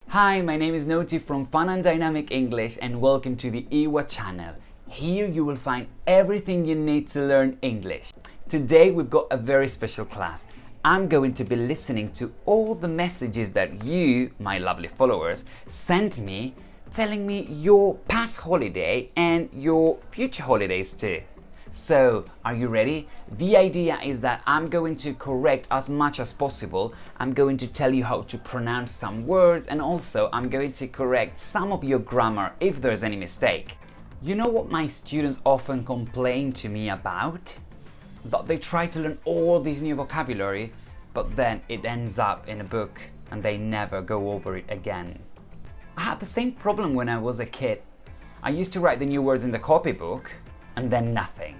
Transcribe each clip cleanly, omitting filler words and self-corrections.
Hi, my name is Noty from Fun and Dynamic English and welcome to the Iwa channel. Here you will find everything you need to learn English. Today we've got a very special class. I'm going to be listening to all the messages that you, my lovely followers, sent me telling me your past holiday and your future holidays too. So, are you ready? The idea is that I'm going to correct as much as possible. I'm going to tell you how to pronounce some words and also I'm going to correct some of your grammar if there's any mistake. You know what my students often complain to me about? That they try to learn all this new vocabulary, but then it ends up in a book and they never go over it again. I had the same problem when I was a kid. I used to write the new words in the copybook and then nothing.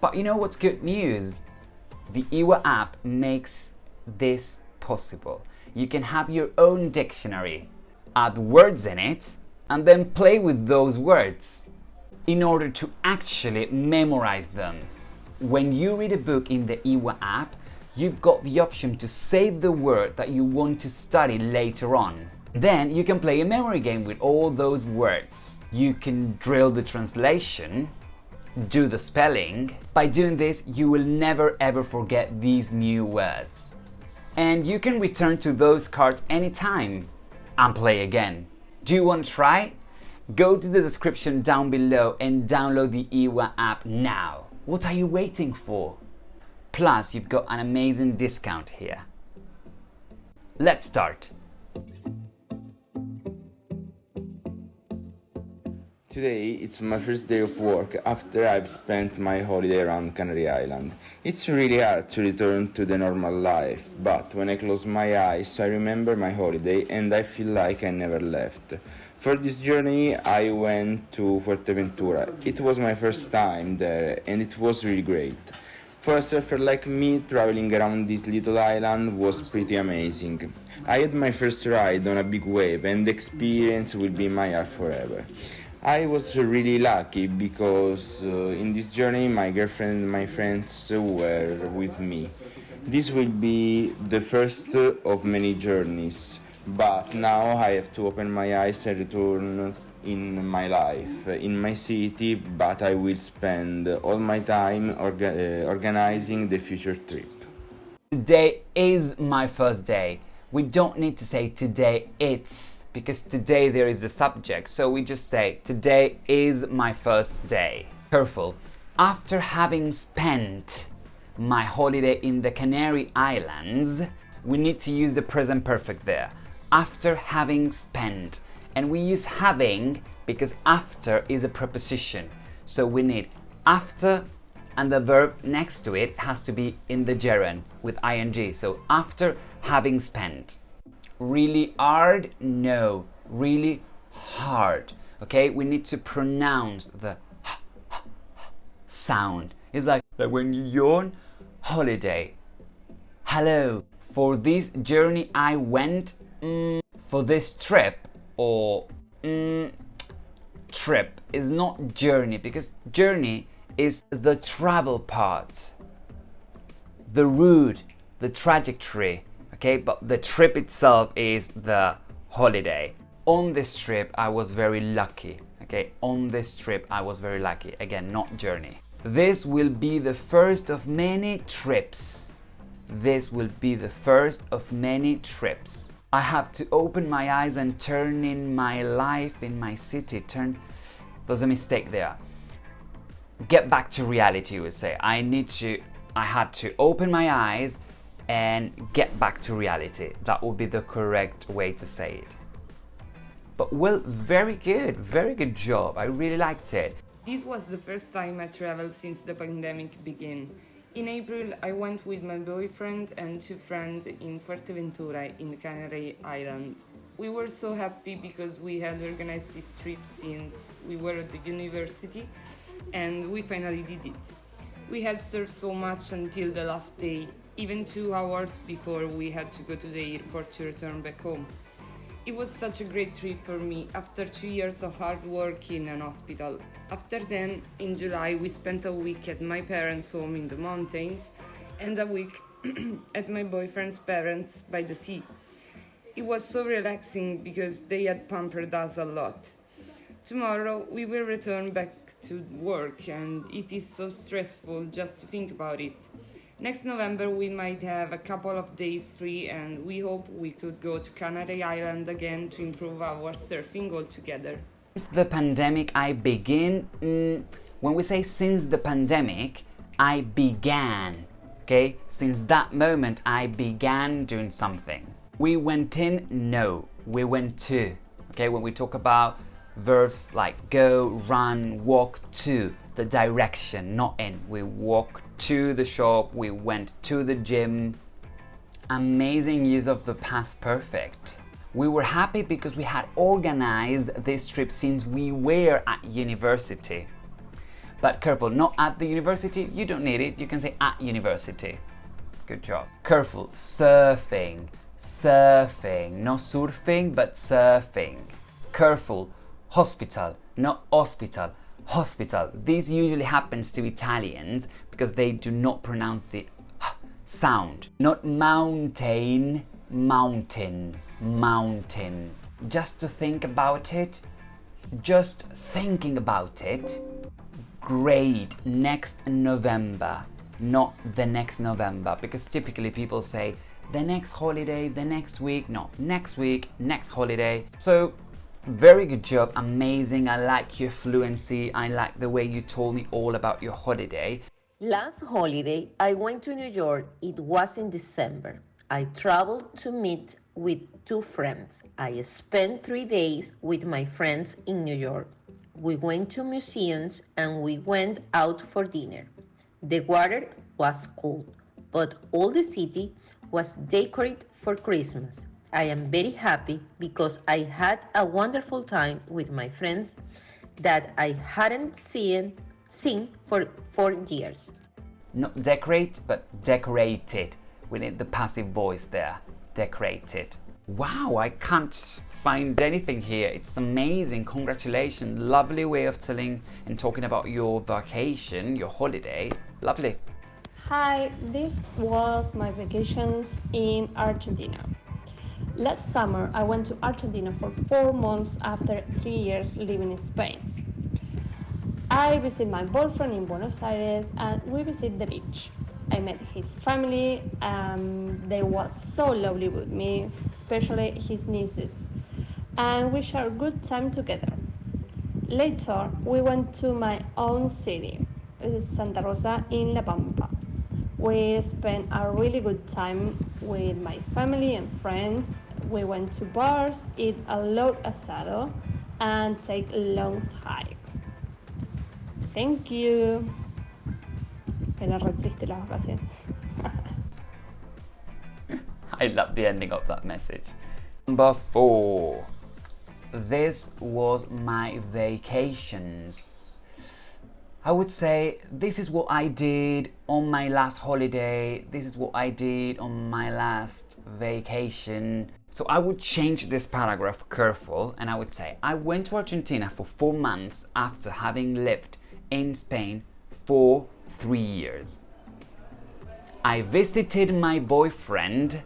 But you know what's good news? The Iwa app makes this possible. You can have your own dictionary, add words in it, and then play with those words in order to actually memorize them. When you read a book in the Iwa app, you've got the option to save the word that you want to study later on. Then you can play a memory game with all those words. You can drill the translation, do the spelling. By doing this, you will never ever forget these new words. And you can return to those cards anytime and play again. Do you want to try? Go to the description down below and download the Iwa app now. What are you waiting for? Plus, you've got an amazing discount here. Let's start. Today it's my first day of work after I've spent my holiday around Canary Island. It's really hard to return to the normal life, but when I close my eyes I remember my holiday and I feel like I never left. For this journey I went to Fuerteventura. It was my first time there and it was really great. For a surfer like me, traveling around this little island was pretty amazing. I had my first ride on a big wave and the experience will be in my heart forever. I was really lucky because in this journey my girlfriend and my friends were with me. This will be the first of many journeys, but now I have to open my eyes and return in my life, in my city, but I will spend all my time organizing the future trip. Today is my first day. We don't need to say today it's, because today there is a subject, so we just say today is my first day. Careful. After having spent my holiday in the Canary Islands, we need to use the present perfect there. After having spent. And we use having because after is a preposition. So we need after and the verb next to it has to be in the gerund with ing. So after having spent. Really hard? No. Really hard. Okay? We need to pronounce the sound. It's like when you yawn, holiday. Hello. For this journey I went, for this trip, or trip is not journey because journey is the travel part, the route, the trajectory, okay? But the trip itself is the holiday. On this trip I was very lucky, okay? On this trip I was very lucky. Again, not journey. This will be the first of many trips. This will be the first of many trips. I have to open my eyes and turn in my life, in my city. There's a mistake there. Get back to reality, you would say. I had to open my eyes and get back to reality. That would be the correct way to say it. But well, very good job. I really liked it. This was the first time I traveled since the pandemic began. In April, I went with my boyfriend and two friends in Fuerteventura in the Canary Islands. We were so happy because we had organized this trip since we were at the university and we finally did it. We had surfed so much until the last day, even 2 hours before we had to go to the airport to return back home. It was such a great trip for me after 2 years of hard work in an hospital. After then, in July, we spent a week at my parents' home in the mountains and a week at my boyfriend's parents by the sea. It was so relaxing because they had pampered us a lot. Tomorrow we will return back to work and it is so stressful just to think about it. Next November we might have a couple of days free and we hope we could go to Canary Island again to improve our surfing altogether. Since the pandemic I begin, when we say since the pandemic, I began, okay? Since that moment I began doing something. We went in, no, we went to, okay? When we talk about verbs like go, run, walk to, the direction, not in. We walked to the shop, we went to the gym. Amazing use of the past perfect. We were happy because we had organized this trip since we were at university. But careful, not at the university, you don't need it, you can say at university. Good job. Careful, surfing, not surfing, but surfing. Careful, hospital, not hospital, hospital. This usually happens to Italians because they do not pronounce the sound. Not mountain, mountain, mountain. Just to think about it, just thinking about it. Great, next November, not the next November, because typically people say the next holiday, the next week, no, next week, next holiday. So very good job, amazing. I like your fluency. I like the way you told me all about your holiday. Last holiday, I went to New York. It was in December. I traveled to meet with 2 friends. I spent 3 days with my friends in New York. We went to museums and we went out for dinner. The water was cold, but all the city was decorated for Christmas. I am very happy because I had a wonderful time with my friends that I hadn't seen for 4 years. Not decorate, but decorated. We need the passive voice there. Decorated. Wow, I can't find anything here. It's amazing. Congratulations. Lovely way of telling and talking about your vacation, your holiday. Lovely. Hi, this was my vacations in Argentina. Last summer, I went to Argentina for 4 months after 3 years living in Spain. I visited my boyfriend in Buenos Aires and we visited the beach. I met his family and they were so lovely with me, especially his nieces, and we shared a good time together. Later, we went to my own city, Santa Rosa in La Pampa. We spent a really good time with my family and friends. We went to bars, eat a lot of asado, and take long hikes. Thank you. Era re triste las vacaciones. I love the ending of that message. Number 4. This was my vacations. I would say this is what I did on my last holiday. This is what I did on my last vacation. So I would change this paragraph careful and I would say I went to Argentina for 4 months after having lived in Spain for 3 years. I visited my boyfriend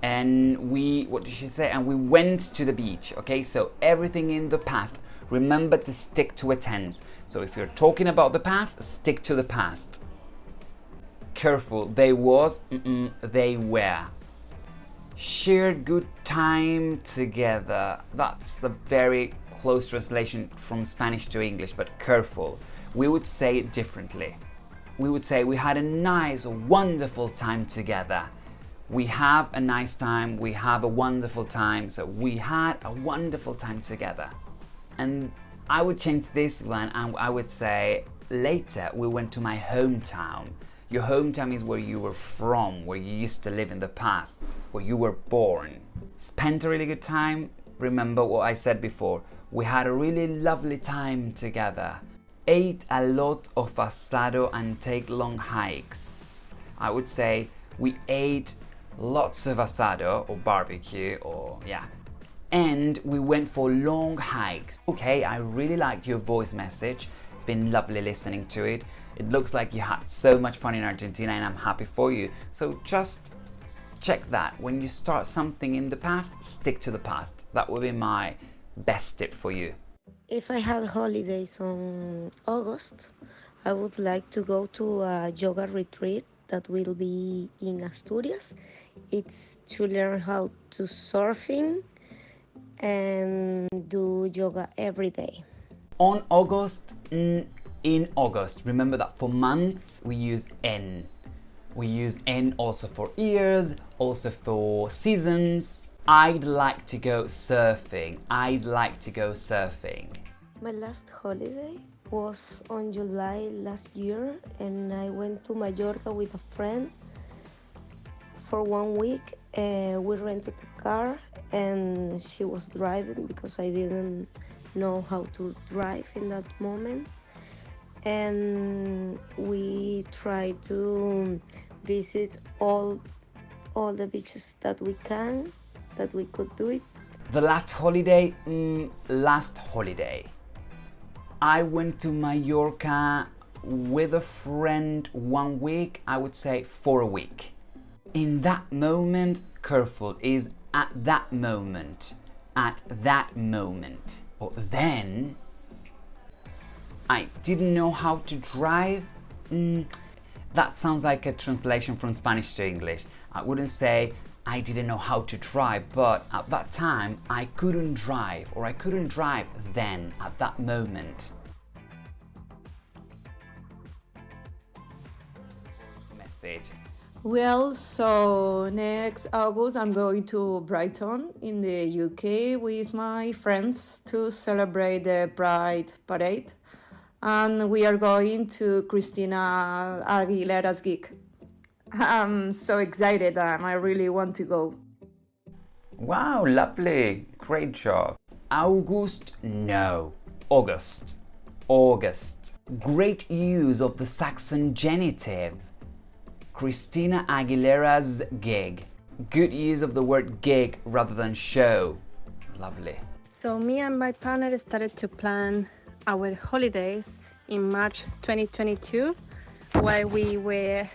and what did she say? And we went to the beach. Okay, so everything in the past. Remember to stick to a tense. So if you're talking about the past, stick to the past. Careful, they was, they were. Shared good time together. That's a very close translation from Spanish to English, but careful. We would say it differently. We would say we had a nice, wonderful time together. We have a nice time, we have a wonderful time, so we had a wonderful time together. And I would change this one and I would say later we went to my hometown. Your hometown is where you were from, where you used to live in the past, where you were born. Spent a really good time. Remember what I said before. We had a really lovely time together. Ate a lot of asado and take long hikes. I would say we ate lots of asado or barbecue or yeah. And we went for long hikes. Okay, I really liked your voice message. It's been lovely listening to it. It looks like you had so much fun in Argentina, and I'm happy for you. So just check that. When you start something in the past, stick to the past. That would be my best tip for you. If I had holidays on August, I would like to go to a yoga retreat that will be in Asturias. It's to learn how to surfing and do yoga every day. On August, in August, remember that for months we use N. We use N also for years, also for seasons. I'd like to go surfing. I'd like to go surfing. My last holiday was on July last year, and I went to Mallorca with a friend for 1 week. We rented a car and she was driving because I didn't know how to drive in that moment. And we tried to visit all the beaches that we could do it. The last holiday, I went to Mallorca with a friend 1 week, I would say for a week. In that moment, careful, is at that moment. Or then, I didn't know how to drive. That sounds like a translation from Spanish to English. I wouldn't say I didn't know how to drive, but at that time I couldn't drive, or I couldn't drive then, at that moment. Message. Well, so next August I'm going to Brighton in the UK with my friends to celebrate the Pride Parade. And we are going to Christina Aguilera's gig. I'm so excited and I really want to go. Wow, lovely. Great job. August, no. August. August. Great use of the Saxon genitive. Christina Aguilera's gig. Good use of the word gig rather than show. Lovely. So me and my partner started to plan our holidays in March 2022 while we were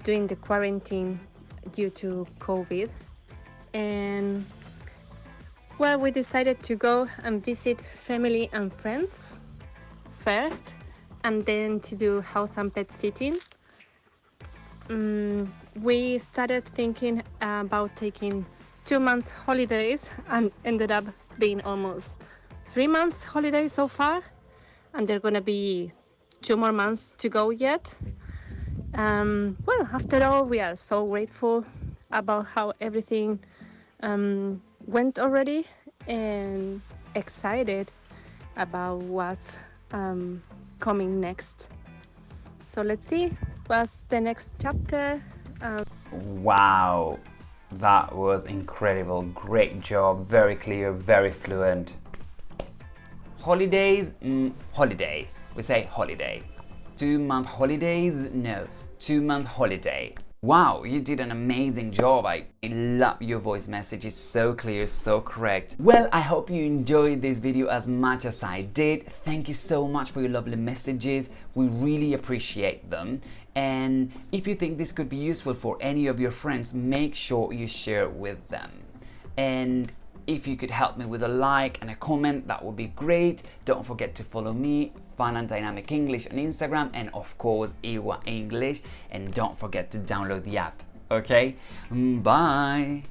doing the quarantine due to COVID. And well, we decided to go and visit family and friends first, and then to do house and pet sitting. We started thinking about taking 2 months holidays and ended up being almost 3 months holidays so far, and there are gonna be 2 more months to go yet. Well, after all, we are so grateful about how everything went already, and excited about what's coming next. So let's see what's the next chapter. Wow, that was incredible. Great job. Very clear, very fluent. Holidays, holiday. We say holiday. 2 month holidays? No, 2 month holiday. Wow, you did an amazing job. I love your voice message. It's so clear, so correct. Well, I hope you enjoyed this video as much as I did. Thank you so much for your lovely messages. We really appreciate them. And if you think this could be useful for any of your friends, make sure you share it with them. And if you could help me with a like and a comment, that would be great. Don't forget to follow me, Fun and Dynamic English on Instagram, and of course Iwa English. And don't forget to download the app. Okay? Bye!